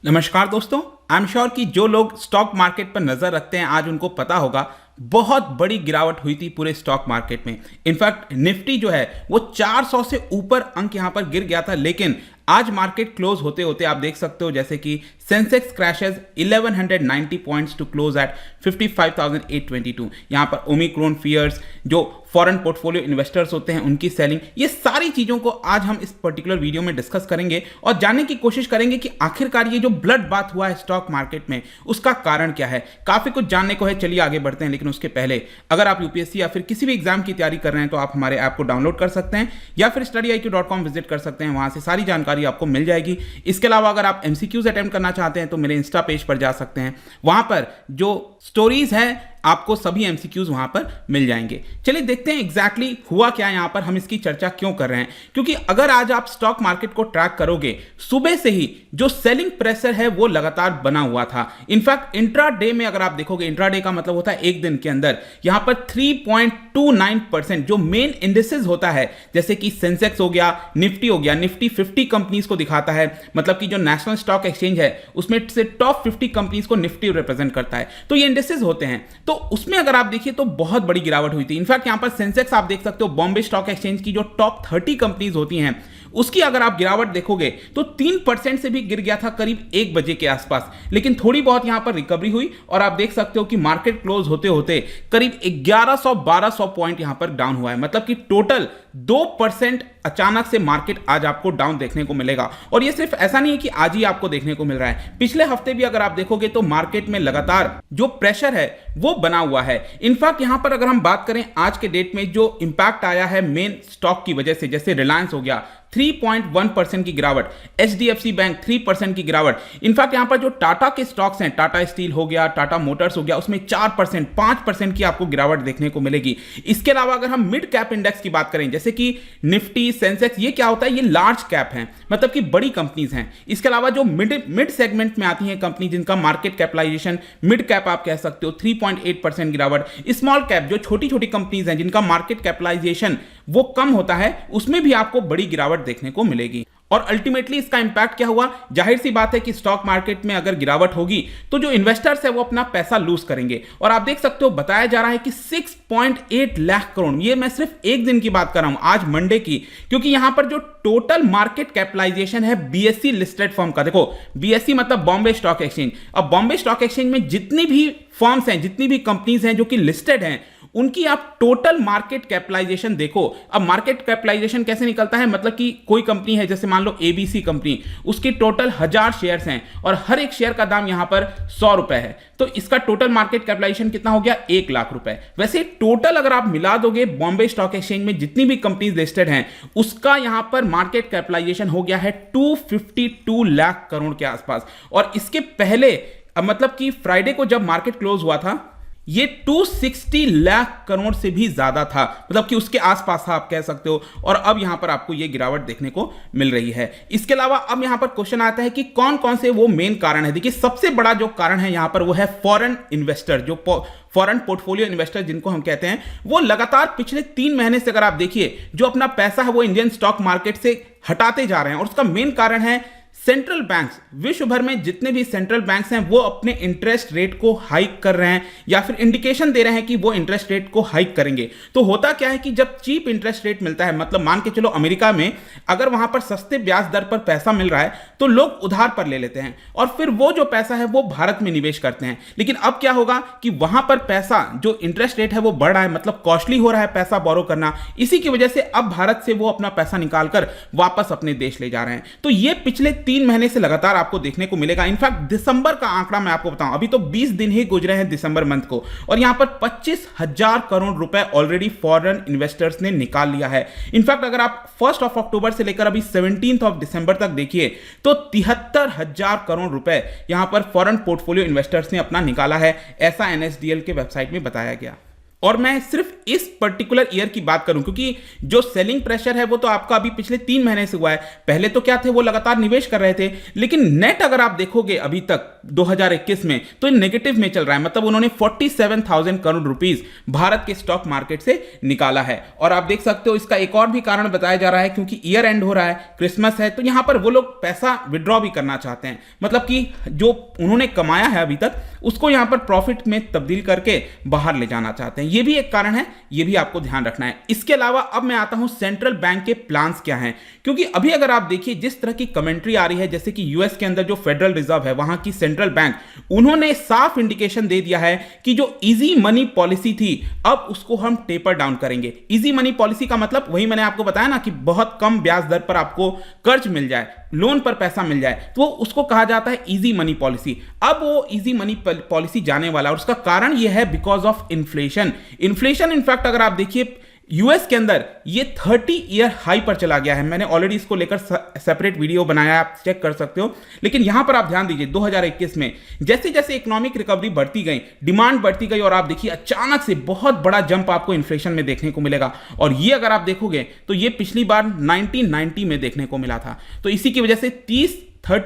नमस्कार दोस्तों। I am sure कि जो लोग स्टॉक मार्केट पर नजर रखते हैं आज उनको पता होगा बहुत बड़ी गिरावट हुई थी पूरे स्टॉक मार्केट में। इनफैक्ट निफ्टी जो है वो 400 से ऊपर अंक यहां पर गिर गया था, लेकिन आज मार्केट क्लोज होते होते आप देख सकते हो जैसे कि sensex crashes 1190 points to close at 55,822। यहां पर ओमिक्रॉन फियर्स, जो फॉरेन पोर्टफोलियो इन्वेस्टर्स होते हैं उनकी सेलिंग, ये सारी चीजों को आज हम इस पर्टिकुलर वीडियो में डिस्कस करेंगे और जानने की कोशिश करेंगे कि आखिरकार ये जो ब्लड बाथ हुआ है स्टॉक मार्केट में उसका कारण क्या है। काफी कुछ जानने को है, चलिए आगे बढ़ते हैं। लेकिन उसके पहले अगर आप यूपीएससी या फिर किसी भी एग्जाम की तैयारी कर रहे हैं तो आप हमारे ऐप को डाउनलोड कर सकते हैं या फिर studyIQ.com विजिट कर सकते हैं, वहां से सारी जानकारी आपको मिल जाएगी। इसके अलावा अगर आप एमसीक्यूज अटेम्प्ट करना चाहते हैं तो मेरे इंस्टा पेज पर जा सकते हैं, वहां पर जो स्टोरीज है आपको सभी एमसीक्यूज वहां पर मिल जाएंगे। चलिए देखते हैं एग्जैक्टली हुआ क्या, यहां पर हम इसकी चर्चा क्यों कर रहे हैं। क्योंकि अगर आज आप स्टॉक मार्केट को ट्रैक करोगे, सुबह से ही जो सेलिंग प्रेशर है वो लगातार बना हुआ था। इनफैक्ट इंट्राडे में अगर आप देखोगे, इंट्राडे का मतलब होता है एक दिन के अंदर, यहां पर 3.29% जो मेन इंडिसेस होता है, जैसे कि सेंसेक्स हो गया, निफ्टी हो गया, निफ्टी 50 कंपनीज को दिखाता है, मतलब कि जो नेशनल स्टॉक एक्सचेंज है उसमें से टॉप 50 कंपनीज को निफ्टी रिप्रेजेंट करता है, तो ये इंडिसेस होते हैं। तो उसमें अगर आप देखिए तो बहुत बड़ी गिरावट हुई थी। इनफैक्ट यहां पर सेंसेक्स आप देख सकते हो, बॉम्बे स्टॉक एक्सचेंज की जो टॉप 30 कंपनीज होती हैं उसकी अगर आप गिरावट देखोगे तो 3% से भी गिर गया था करीब 1 बजे के आसपास। लेकिन थोड़ी बहुत यहां पर रिकवरी हुई और आप देख सकते हो कि मार्केट क्लोज होते होते करीब 1100-1200 पॉइंट यहां पर डाउन हुआ है, मतलब कि टोटल 2% अचानक से मार्केट आज आपको डाउन देखने को मिलेगा। और ये सिर्फ ऐसा नहीं है कि आज ही आपको देखने को मिल रहा है, पिछले हफ्ते भी अगर आप देखोगे तो मार्केट में लगातार जो प्रेशर है वो बना हुआ है। इनफैक्ट यहां पर अगर हम बात करें आज के डेट में जो इंपैक्ट आया है मेन स्टॉक की वजह से, जैसे रिलायंस हो गया 3.1% की गिरावट, एचडीएफसी बैंक 3% की गिरावट। इनफैक्ट यहां पर जो टाटा के स्टॉक्स हैं, टाटा स्टील हो गया, टाटा मोटर्स हो गया, उसमें 4%, 5% की आपको गिरावट देखने को मिलेगी। इसके अलावा अगर हम मिड कैप इंडेक्स की बात करें, जैसे कि निफ्टी, सेंसेक्स, ये क्या होता है, ये लार्ज कैप हैं, मतलब कि बड़ी कंपनीज हैं। इसके अलावा जो मिड सेगमेंट में आती हैं कंपनी जिनका मार्केट कैपिटलाइजेशन मिड कैप आप कह सकते हो, 3.8% गिरावट। स्मॉल कैप जो छोटी छोटी कंपनीज हैं जिनका मार्केट कैपिटलाइजेशन वो कम होता है, उसमें भी आपको बड़ी गिरावट देखने को मिलेगी। और अल्टीमेटली इसका इंपैक्ट क्या हुआ, जाहिर सी बात है कि स्टॉक मार्केट में अगर गिरावट होगी तो जो इन्वेस्टर्स है वो अपना पैसा लूज करेंगे। और आप देख सकते हो बताया जा रहा है कि 6.8 लाख करोड़, ये मैं सिर्फ एक दिन की बात कर रहा हूं, आज मंडे की, क्योंकि यहां पर जो टोटल मार्केट कैपिटलाइजेशन है बीएससी लिस्टेड फर्म का, देखो बीएससी मतलब बॉम्बे स्टॉक एक्सचेंज, अब बॉम्बे स्टॉक एक्सचेंज में जितनी भी फर्म्स हैं, जितनी भी कंपनीज हैं जो कि लिस्टेड हैं, उनकी आप टोटल मार्केट कैपिटलाइजेशन देखो। अब मार्केट कैपिटलाइजेशन कैसे निकलता है, मतलब कि कोई कंपनी है, जैसे मान लो एबीसी कंपनी, उसकी टोटल 1000 शेयर्स हैं और हर एक शेयर का दाम यहां पर 100 रुपए है, तो इसका टोटल मार्केट कैपिटलाइजेशन कितना हो गया, 1 लाख रुपए। वैसे टोटल अगर आप मिला दोगे बॉम्बे स्टॉक एक्सचेंज में जितनी भी कंपनीज लिस्टेड हैं उसका यहां पर मार्केट कैपिटलाइजेशन हो गया है 252 लाख करोड़ के आसपास। और इसके पहले मतलब कि फ्राइडे को जब मार्केट क्लोज हुआ था ये 260 लाख करोड़ से भी ज्यादा था, मतलब कि उसके आसपास था आप कह सकते हो। और अब यहां पर आपको ये गिरावट देखने को मिल रही है। इसके अलावा अब यहां पर क्वेश्चन आता है कि कौन कौन से वो मेन कारण है। देखिए सबसे बड़ा जो कारण है यहां पर वो है फॉरेन इन्वेस्टर, जो फॉरेन पोर्टफोलियो इन्वेस्टर जिनको हम कहते हैं, वो लगातार पिछले 3 महीने से अगर आप देखिए जो अपना पैसा है वो इंडियन स्टॉक मार्केट से हटाते जा रहे हैं। और उसका मेन कारण है सेंट्रल बैंक्स, विश्व भर में जितने भी सेंट्रल बैंक्स हैं वो अपने इंटरेस्ट रेट को हाइक कर रहे हैं या फिर इंडिकेशन दे रहे हैं कि वो इंटरेस्ट रेट को हाइक करेंगे। तो होता क्या है कि जब चीप इंटरेस्ट रेट मिलता है, मतलब मान के चलो अमेरिका में अगर वहां पर सस्ते ब्याज दर पर पैसा मिल रहा है तो लोग उधार पर ले लेते हैं और फिर वो जो पैसा है वो भारत में निवेश करते हैं। लेकिन अब क्या होगा कि वहां पर पैसा जो इंटरेस्ट रेट है वो बढ़ रहा है, मतलब कॉस्टली हो रहा है पैसा बोरो करना। इसी की वजह से अब भारत से वो अपना पैसा निकालकर वापस अपने देश ले जा रहे हैं। तो ये पिछले 3 महीने से लगातार आपको देखने को मिलेगा। इनफैक्ट दिसंबर का आंकड़ा मैं आपको बताऊं, अभी तो 20 दिन ही गुजरे हैं दिसंबर मंथ को, और यहां पर 25,000 करोड़ रुपए ऑलरेडी फॉरेन इन्वेस्टर्स ने निकाल लिया है। इनफैक्ट अगर आप 1 अक्टूबर से लेकर अभी 17 दिसंबर तक देखिए तो 73,000 करोड़ रुपए यहां पर फॉरेन पोर्टफोलियो इन्वेस्टर्स ने अपना निकाला है, ऐसा एनएसडीएल के वेबसाइट में बताया गया। और मैं सिर्फ इस पर्टिकुलर ईयर की बात करूं क्योंकि जो सेलिंग प्रेशर है वो तो आपका अभी पिछले 3 महीने से हुआ है। पहले तो क्या थे, वो लगातार निवेश कर रहे थे, लेकिन नेट अगर आप देखोगे अभी तक 2021 में तो नेगेटिव में चल रहा है। मतलब उन्होंने 47,000 करोड़ रुपीस भारत के स्टॉक मार्केट से निकाला है। और आप देख सकते हो इसका एक और भी कारण बताया जा रहा है, क्योंकि ईयर एंड हो रहा है, क्रिसमस है, तो यहां पर वो लोग पैसा विड्रॉ भी करना चाहते हैं। मतलब कि जो उन्होंने कमाया है अभी तक उसको यहां पर प्रॉफिट में तब्दील करके बाहर ले जाना चाहते हैं। ये भी एक कारण है, ये भी आपको ध्यान रखना है। इसके अलावा अब मैं आता हूं सेंट्रल बैंक के प्लान्स क्या हैं, क्योंकि अभी अगर आप देखिए जिस तरह की कमेंट्री आ रही है, जैसे कि यूएस के अंदर जो फेडरल रिजर्व है, वहां की सेंट्रल बैंक, उन्होंने साफ इंडिकेशन दे दिया है कि जो इजी मनी पॉलिसी थी अब उसको हम टेपर डाउन करेंगे। इजी मनी पॉलिसी का मतलब वही मैंने आपको बताया ना कि बहुत कम ब्याज दर पर आपको कर्ज मिल जाए, लोन पर पैसा मिल जाए, तो उसको कहा जाता है इजी मनी पॉलिसी। अब वो इजी मनी पॉलिसी जाने वाला, और उसका कारण ये है because of inflation. Inflation in fact अगर आप देखिए यूएस के अंदर ये 30 ईयर हाई पर चला गया है। मैंने ऑलरेडी इसको लेकर सेपरेट वीडियो बनाया है, आप चेक कर सकते हो। लेकिन यहां पर आप ध्यान दीजिए 2021 में जैसे जैसे इकोनॉमिक रिकवरी बढ़ती गई, डिमांड बढ़ती गई, और आप देखिए अचानक से बहुत बड़ा जंप आपको इन्फ्लेशन में देखने को मिलेगा। और ये अगर आप देखोगे तो ये पिछली बार 1990 में देखने को मिला था। तो इसी की वजह से 30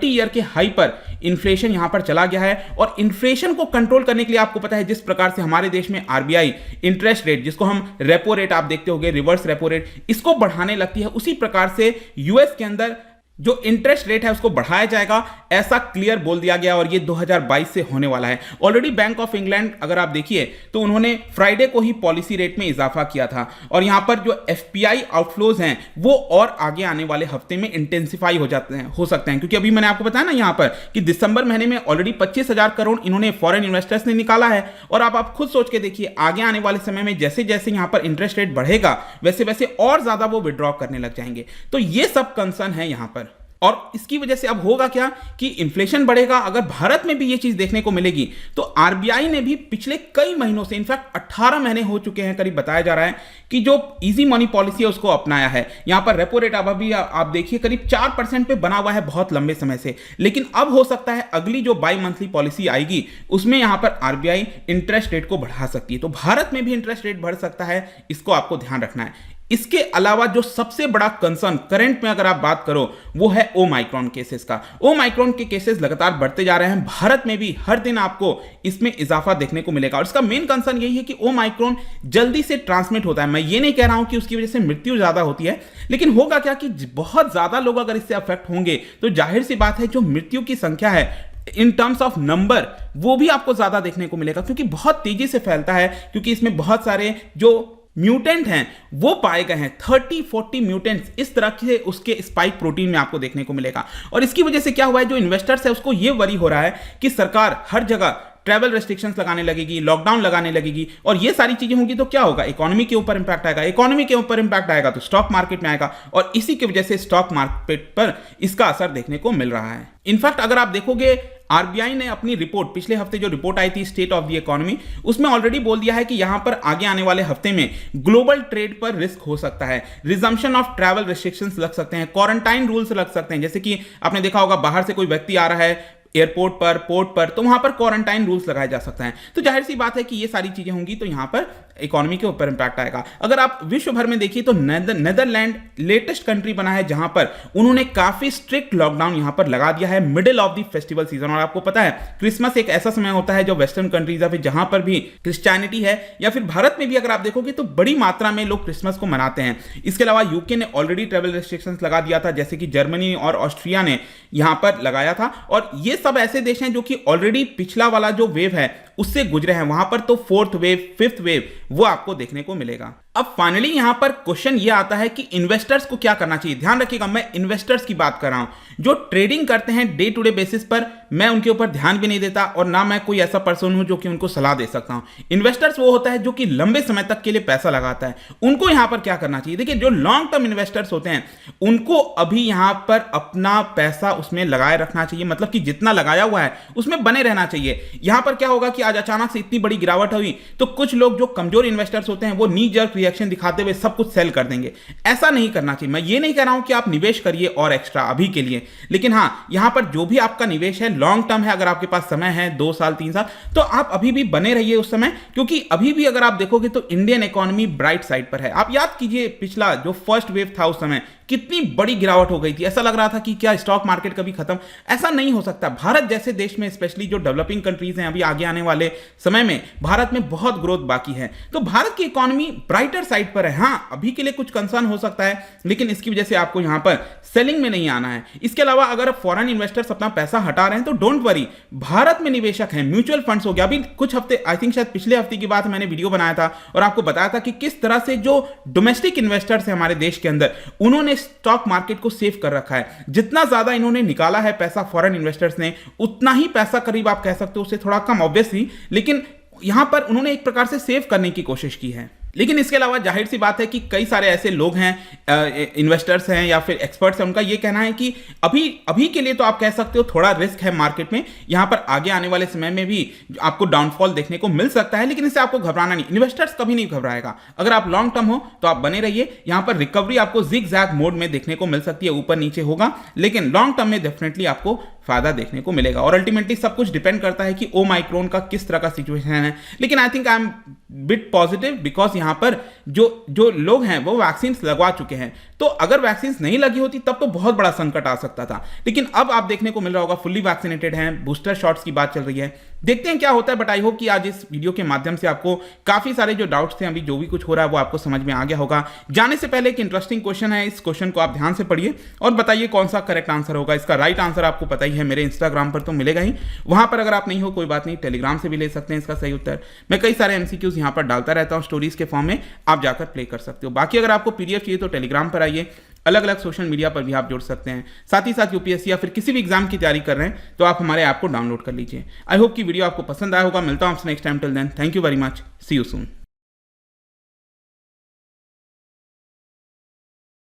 ईयर के हाई पर इन्फ्लेशन यहां पर चला गया है। और इन्फ्लेशन को कंट्रोल करने के लिए आपको पता है जिस प्रकार से हमारे देश में आरबीआई इंटरेस्ट रेट, जिसको हम रेपो रेट आप देखते होंगे, रिवर्स रेपो रेट, इसको बढ़ाने लगती है, उसी प्रकार से यूएस के अंदर जो इंटरेस्ट रेट है उसको बढ़ाया जाएगा, ऐसा क्लियर बोल दिया गया। और ये 2022 से होने वाला है। ऑलरेडी बैंक ऑफ इंग्लैंड अगर आप देखिए तो उन्होंने फ्राइडे को ही पॉलिसी रेट में इजाफा किया था। और यहां पर जो एफपीआई आउटफ्लोज हैं वो और आगे आने वाले हफ्ते में इंटेंसिफाई हो सकते हैं, क्योंकि अभी मैंने आपको बताया ना यहां पर कि दिसंबर महीने में ऑलरेडी 25,000 करोड़ इन्होंने फॉरेन इन्वेस्टर्स ने निकाला है। और आप खुद सोच के देखिए आगे आने वाले समय में जैसे जैसे यहां पर इंटरेस्ट रेट बढ़ेगा वैसे वैसे और ज्यादा वो विड्रॉ करने लग जाएंगे। तो ये सब कंसर्न है यहां पर। और इसकी वजह से अब होगा क्या कि इन्फ्लेशन बढ़ेगा। अगर भारत में भी ये चीज देखने को मिलेगी तो आरबीआई ने भी पिछले कई महीनों से, इनफैक्ट 18 महीने हो चुके हैं करीब, बताया जा रहा है कि जो इजी मनी पॉलिसी है उसको अपनाया है। यहां पर रेपो रेट अब अभी आप देखिए करीब 4% पे बना हुआ है बहुत लंबे समय से। लेकिन अब हो सकता है अगली जो बाई मंथली पॉलिसी आएगी उसमें यहां पर आरबीआई इंटरेस्ट रेट को बढ़ा सकती है। तो भारत में भी इंटरेस्ट रेट बढ़ सकता है, इसको आपको ध्यान रखना है। इसके अलावा जो सबसे बड़ा कंसर्न करंट में अगर आप बात करो वो है ओमाइक्रॉन केसेस का। ओमाइक्रॉन के केसेस लगातार बढ़ते जा रहे हैं। भारत में भी हर दिन आपको इसमें इजाफा देखने को मिलेगा। और इसका मेन कंसर्न यही है कि ओमाइक्रॉन जल्दी से ट्रांसमिट होता है। मैं ये नहीं कह रहा हूं कि उसकी वजह से मृत्यु ज्यादा होती है, लेकिन होगा क्या कि बहुत ज्यादा लोग अगर इससे अफेक्ट होंगे तो जाहिर सी बात है जो मृत्यु की संख्या है इन टर्म्स ऑफ नंबर वो भी आपको ज्यादा देखने को मिलेगा, क्योंकि बहुत तेजी से फैलता है। क्योंकि इसमें बहुत सारे जो म्यूटेंट हैं वो पाए गए हैं, 30-40 म्यूटेंट्स इस तरह के उसके स्पाइक प्रोटीन में आपको देखने को मिलेगा। और इसकी वजह से क्या हुआ है, जो इन्वेस्टर्स है उसको ये वरी हो रहा है कि सरकार हर जगह ट्रैवल रेस्ट्रिक्शंस लगाने लगेगी, लॉकडाउन लगाने लगेगी, और ये सारी चीजें होंगी तो क्या होगा, इकोनॉमी के ऊपर इंपैक्ट आएगा। इकोनॉमी के ऊपर इंपैक्ट आएगा तो स्टॉक मार्केट में आएगा, और इसी की वजह से स्टॉक मार्केट पर इसका असर देखने को मिल रहा है। इनफैक्ट अगर आप देखोगे आरबीआई ने अपनी रिपोर्ट, पिछले हफ्ते जो रिपोर्ट आई थी स्टेट ऑफ द इकोनॉमी, उसमें ऑलरेडी बोल दिया है कि यहां पर आगे आने वाले हफ्ते में ग्लोबल ट्रेड पर रिस्क हो सकता है, रिजम्पशन ऑफ ट्रैवल रिस्ट्रिक्शंस लग सकते हैं, क्वारंटाइन रूल्स लग सकते हैं। जैसे कि आपने देखा होगा बाहर से कोई व्यक्ति आ रहा है एयरपोर्ट पर, पोर्ट पर, तो वहां पर क्वारंटाइन रूल्स लगाए जा सकते हैं। तो जाहिर सी बात है कि ये सारी चीजें होंगी तो यहां पर इकोनॉमी के ऊपर इंपैक्ट आएगा। अगर आप विश्व भर में देखिए तो नेदरलैंड लेटेस्ट कंट्री बना है जहां पर उन्होंने काफी स्ट्रिक्ट लॉकडाउन यहां पर लगा दिया है middle of the festival season. और आपको पता है क्रिसमस एक ऐसा समय होता है जो वेस्टर्न कंट्रीज है जहां पर भी क्रिश्चियनिटी है, या फिर भारत में भी अगर आप देखोगे तो बड़ी मात्रा में लोग क्रिसमस को मनाते हैं। इसके अलावा यूके ने ऑलरेडी ट्रैवल रिस्ट्रिक्शंस लगा दिया था, जैसे कि जर्मनी और ऑस्ट्रिया ने यहां पर लगाया था। और ये सब ऐसे देश हैं जो कि ऑलरेडी पिछला वाला जो वेव है उससे गुजरे हैं। वहां पर तो 4th वेव, 5th वेव वो आपको देखने को मिलेगा। अब फाइनली यहां पर क्वेश्चन ये आता है कि इन्वेस्टर्स को क्या करना चाहिए। ध्यान रखिएगा मैं इन्वेस्टर्स की बात कर रहा हूं, जो ट्रेडिंग करते हैं डे टू डे बेसिस पर, मैं उनके ऊपर ध्यान भी नहीं देता और ना मैं कोई ऐसा पर्सन हूं जो कि उनको सलाह दे सकता हूं। इन्वेस्टर्स वो होता है जो कि लंबे समय तक के लिए पैसा लगाता है, उनको यहां पर क्या करना चाहिए। देखिए जो लॉन्ग टर्म इन्वेस्टर्स होते हैं उनको अभी यहां पर अपना पैसा उसमें लगाए रखना चाहिए, मतलब कि जितना लगाया हुआ है उसमें बने रहना चाहिए। यहां पर क्या होगा कि आज अचानक से इतनी बड़ी गिरावट हुई तो कुछ लोग जो कमजोर इन्वेस्टर्स होते हैं वो नी जर्क रिएक्शन दिखाते हुए सब कुछ सेल कर देंगे। ऐसा नहीं करना चाहिए। मैं ये नहीं कह रहा हूं कि आप निवेश करिए और एक्स्ट्रा अभी के लिए, लेकिन हाँ, यहां पर जो भी आपका निवेश है लॉन्ग टर्म है, अगर आपके पास समय है 2 साल 3 साल, तो आप अभी भी बने रहिए उस समय, क्योंकि अभी भी अगर आप देखोगे तो इंडियन इकोनॉमी ब्राइट साइड पर है। आप याद कीजिए पिछला जो फर्स्ट वेव था उस समय कितनी बड़ी गिरावट हो गई थी, ऐसा लग रहा था कि क्या स्टॉक मार्केट कभी खत्म। ऐसा नहीं हो सकता। भारत जैसे देश में, स्पेशली जो डेवलपिंग कंट्रीज हैं, अभी आगे आने वाले समय में भारत में बहुत ग्रोथ बाकी है, तो भारत की इकोनॉमी ब्राइटर साइड पर है। हाँ, अभी के लिए कुछ कंसर्न हो सकता है, लेकिन इसकी वजह से आपको यहां पर सेलिंग में नहीं आना है। इसके अलावा अगर फॉरेन इन्वेस्टर्स अपना पैसा हटा रहे हैं तो डोंट वरी, भारत में निवेशक हैं, म्यूचुअल फंड्स हो गया। अभी कुछ हफ्ते, आई थिंक शायद पिछले हफ्ते की बात, मैंने वीडियो बनाया था और आपको बताया था कि किस तरह से जो डोमेस्टिक इन्वेस्टर्स हैं हमारे देश के अंदर, उन्होंने स्टॉक मार्केट को सेव कर रखा है। जितना ज्यादा इन्होंने निकाला है पैसा फॉरेन इन्वेस्टर्स ने, उतना ही पैसा करीब आप कह सकते हो, उससे थोड़ा कम ऑब्वियसली, लेकिन यहां पर उन्होंने एक प्रकार से सेव करने की कोशिश की है। लेकिन इसके अलावा जाहिर सी बात है कि कई सारे ऐसे लोग हैं, इन्वेस्टर्स हैं या फिर एक्सपर्ट्स हैं, उनका ये कहना है कि अभी के लिए तो आप कह सकते हो थोड़ा रिस्क है मार्केट में, यहां पर आगे आने वाले समय में भी आपको डाउनफॉल देखने को मिल सकता है, लेकिन इससे आपको घबराना नहीं। इन्वेस्टर्स कभी नहीं घबराएगा। अगर आप लॉन्ग टर्म हो तो आप बने रहिए। यहां पर रिकवरी आपको जिग जैग मोड में देखने को मिल सकती है, ऊपर नीचे होगा, लेकिन लॉन्ग टर्म में डेफिनेटली आपको फायदा देखने को मिलेगा। और अल्टीमेटली सब कुछ डिपेंड करता है कि ओमाइक्रोन का किस तरह का सिचुएशन है, लेकिन I think I am bit positive, because यहां पर जो लोग हैं वो वैक्सीन लगवा चुके हैं। तो अगर वैक्सीन नहीं लगी होती तब तो बहुत बड़ा संकट आ सकता था, लेकिन अब आप देखने को मिल रहा होगा फुल्ली वैक्सीनेटेड हैं, बूस्टर शॉट्स की बात चल रही है। देखते हैं क्या होता है, बट आई होप कि आज इस वीडियो के माध्यम से आपको काफी सारे जो डाउट्स थे, अभी जो भी कुछ हो रहा है वो आपको समझ में आ गया होगा। जाने से पहले एक इंटरेस्टिंग क्वेश्चन है, इस क्वेश्चन को आप ध्यान से पढ़िए और बताइए कौन सा करेक्ट आंसर होगा। इसका राइट आंसर आपको पता ही है, मेरे इंस्टाग्राम पर तो मिलेगा ही, वहां पर अगर आप नहीं हो कोई बात नहीं, टेलीग्राम से भी ले सकते हैं इसका सही उत्तर। मैं कई सारे एमसीक्यूज यहां पर डालता रहता हूं स्टोरीज के फॉर्म में, आप जाकर प्ले कर सकते हो। बाकी अगर आपको पीडीएफ चाहिए तो टेलीग्राम पर आइए, अलग अलग सोशल मीडिया पर भी आप जुड़ सकते हैं। साथ ही साथ यूपीएससी या फिर किसी भी एग्जाम की तैयारी कर रहे हैं तो आप हमारे ऐप को डाउनलोड कर लीजिए। आई होप कि वीडियो आपको पसंद आया होगा। मिलता हूं आपसे next time. Till then, thank you very much, see you soon.